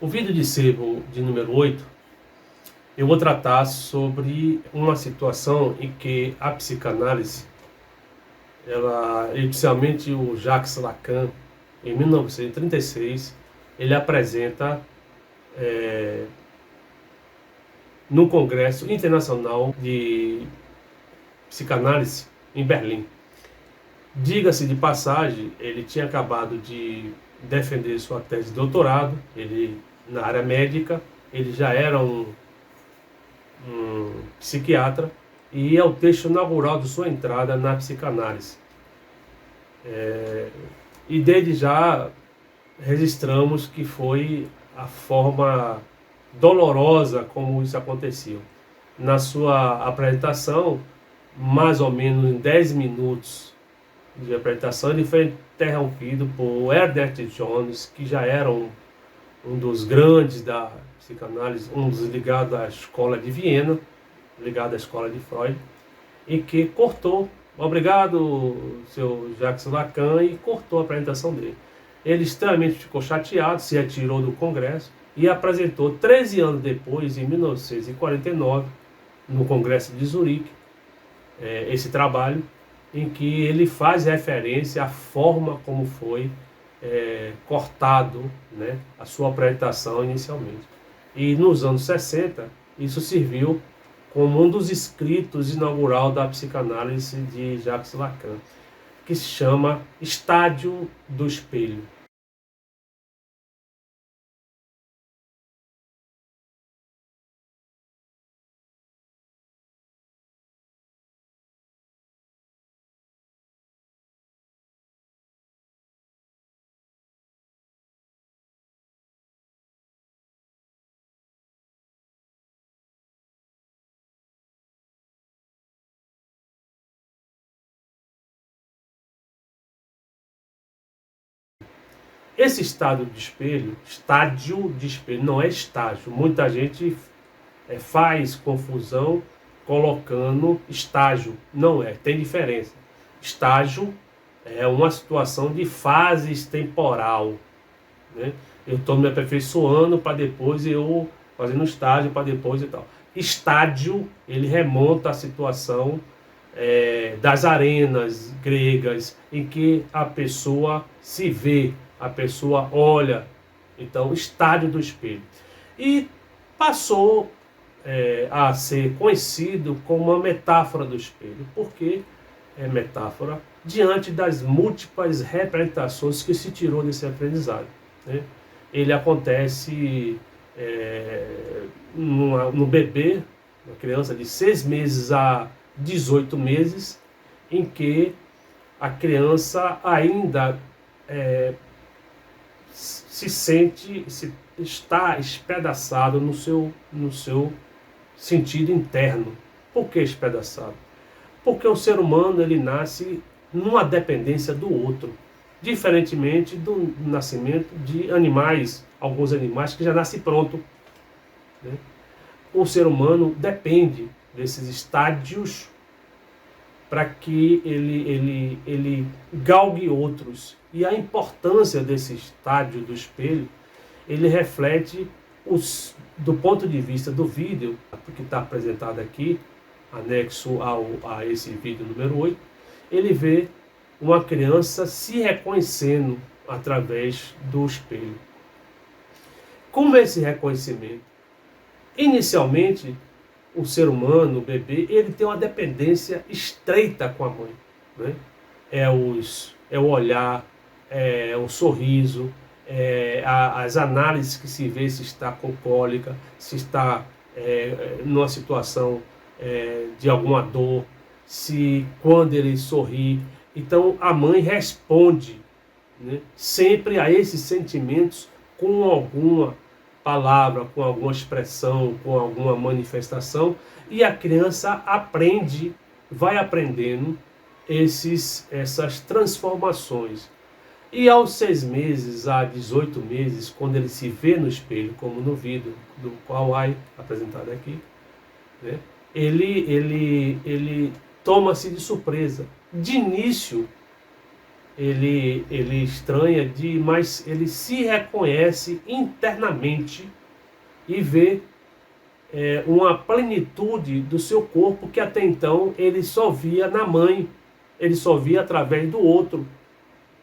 O vídeo de sebo de número 8, eu vou tratar sobre uma situação em que a psicanálise, especialmente o Jacques Lacan, em 1936, ele apresenta no Congresso Internacional de Psicanálise em Berlim. Diga-se de passagem, ele tinha acabado de defender sua tese de doutorado, ele na área médica, ele já era um psiquiatra, e é o texto inaugural de sua entrada na psicanálise. E desde já registramos que foi a forma dolorosa como isso aconteceu. Na sua apresentação, mais ou menos em 10 minutos de apresentação, ele foi interrompido por Herbert Jones, que já era um dos grandes da psicanálise, um dos ligados à escola de Viena, ligado à escola de Freud, e que cortou, obrigado, seu Jacques Lacan, e cortou a apresentação dele. Ele extremamente ficou chateado, se retirou do Congresso e apresentou 13 anos depois, em 1949, no Congresso de Zurique, esse trabalho, em que ele faz referência à forma como foi cortado, né, a sua apresentação inicialmente. E nos anos 60, isso serviu como um dos escritos inaugural da psicanálise de Jacques Lacan, que se chama Estádio do Espelho. Esse estádio de espelho, não é estágio. Muita gente faz confusão colocando estágio. Não é, tem diferença. Estágio é uma situação de fases temporal, né? Eu estou me aperfeiçoando para depois eu fazendo estágio para depois e tal. Estádio, ele remonta à situação das arenas gregas, em que a pessoa se vê, a pessoa olha. Então, estádio do espelho. E passou a ser conhecido como uma metáfora do espelho. Por que é metáfora? Diante das múltiplas representações que se tirou desse aprendizado, né? Ele acontece no bebê, uma criança de 6 meses a 18 meses, em que a criança ainda está espedaçado no seu sentido interno. Por que espedaçado? Porque o ser humano, ele nasce numa dependência do outro, diferentemente do nascimento de animais, alguns animais que já nascem pronto, né? O ser humano depende desses estádios para que ele galgue outros. E a importância desse estádio do espelho, ele reflete do ponto de vista do vídeo, que está apresentado aqui, anexo a esse vídeo número 8, ele vê uma criança se reconhecendo através do espelho. Como é esse reconhecimento? Inicialmente, o ser humano, o bebê, ele tem uma dependência estreita com a mãe, né? É o olhar, é o sorriso, as análises que se vê se está com cólica, se está numa situação de alguma dor, se quando ele sorri. Então a mãe responde, né, sempre a esses sentimentos com alguma palavra, com alguma expressão, com alguma manifestação, e a criança aprende, vai aprendendo essas transformações. E aos 6 meses a 18 meses, quando ele se vê no espelho, como no vídeo do qual é apresentado aqui, né, ele toma-se de surpresa. De início, ele estranha, mas ele se reconhece internamente e vê uma plenitude do seu corpo que até então ele só via na mãe, ele só via através do outro,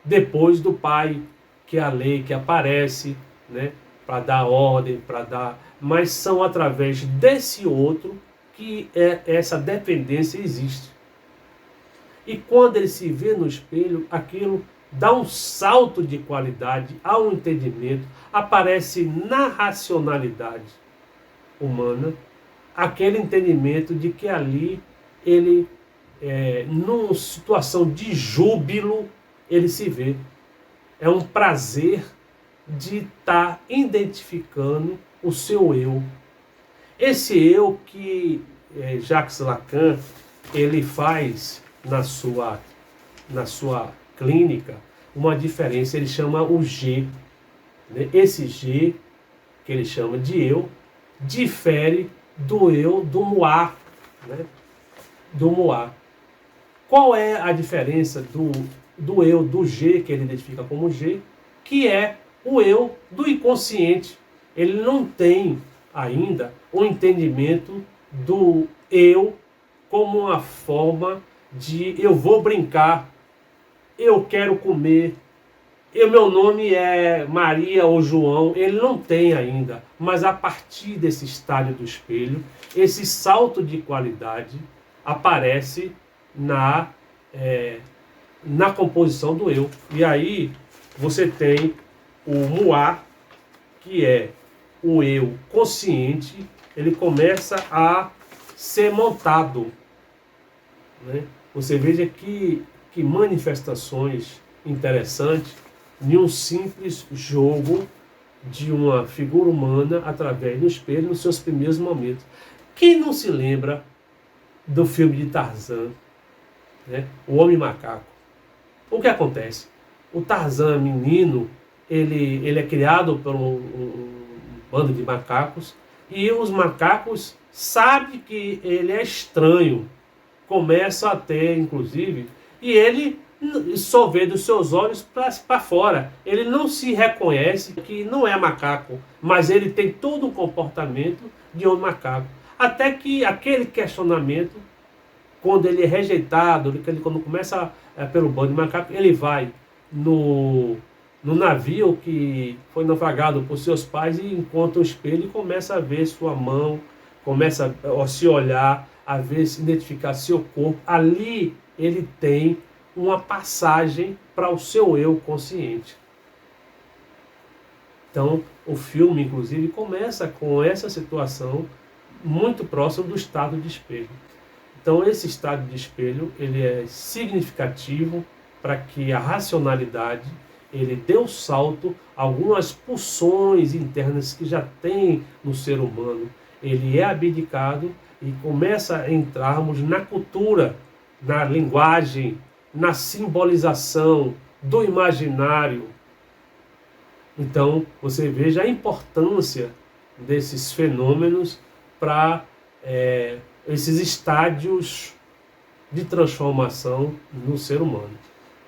depois do pai, que é a lei que aparece, né, para dar ordem, mas são através desse outro que essa dependência existe. E quando ele se vê no espelho, aquilo dá um salto de qualidade ao entendimento, aparece na racionalidade humana, aquele entendimento de que ali ele, numa situação de júbilo, ele se vê. É um prazer de estar identificando o seu eu. Esse eu que Jacques Lacan ele faz na sua clínica uma diferença, ele chama o G. Né? Esse G, que ele chama de eu, difere do eu do moi. Né? Do moi. Qual é a diferença do eu do G, que ele identifica como G, que é o eu do inconsciente? Ele não tem ainda o entendimento do eu como uma forma de eu vou brincar, eu quero comer, meu nome é Maria ou João. Ele não tem ainda, mas a partir desse estágio do espelho, esse salto de qualidade aparece na composição do eu. E aí você tem o moi, que é o eu consciente, ele começa a ser montado. Né? Você veja que manifestações interessantes em um simples jogo de uma figura humana através do espelho nos seus primeiros momentos. Quem não se lembra do filme de Tarzan, né? O Homem Macaco? O que acontece? O Tarzan menino, ele é criado por um bando de macacos, e os macacos sabem que ele é estranho, começam a ter, inclusive, e ele só vê dos seus olhos para fora. Ele não se reconhece que não é macaco, mas ele tem todo o comportamento de um macaco. Até que aquele questionamento, quando ele é rejeitado, quando começa pelo bando de macacos, ele vai no navio que foi naufragado por seus pais e encontra o espelho e começa a ver sua mão, começa a se olhar, a ver, se identificar seu corpo. Ali ele tem uma passagem para o seu eu consciente. Então, o filme, inclusive, começa com essa situação muito próximo do estado de espelho. Então, esse estado de espelho, ele é significativo para que a racionalidade, ele dê um salto, algumas pulsões internas que já tem no ser humano, ele é abdicado e começa a entrarmos na cultura, na linguagem, na simbolização do imaginário. Então, você veja a importância desses fenômenos para esses estádios de transformação no ser humano.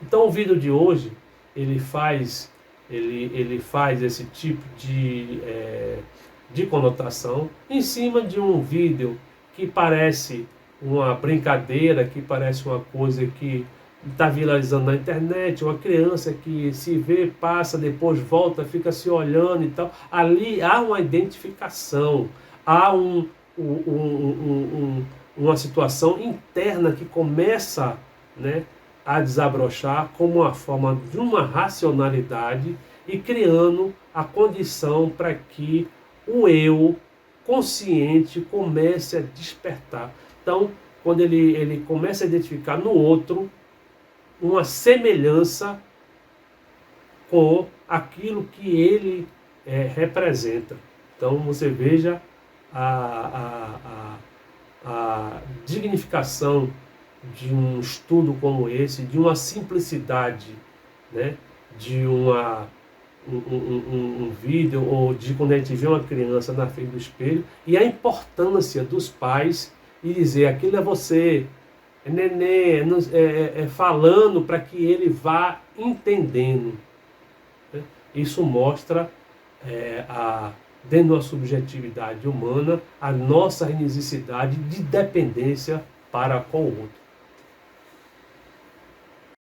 Então, o vídeo de hoje, ele faz esse tipo de conotação em cima de um vídeo que parece uma brincadeira, que parece uma coisa que está viralizando na internet, uma criança que se vê, passa, depois volta, fica se olhando e tal. Ali há uma identificação, há uma situação interna que começa, né, a desabrochar como uma forma de uma racionalidade e criando a condição para que o eu consciente comece a despertar. Então, quando ele começa a identificar no outro uma semelhança com aquilo que ele representa. Então, você veja a dignificação de um estudo como esse, de uma simplicidade, né? De um vídeo, ou de quando a gente vê uma criança na frente do espelho, e a importância dos pais e dizer, aquilo é você, é neném, é falando para que ele vá entendendo. Né? Isso mostra, dentro da subjetividade humana, a nossa necessidade de dependência para com o outro.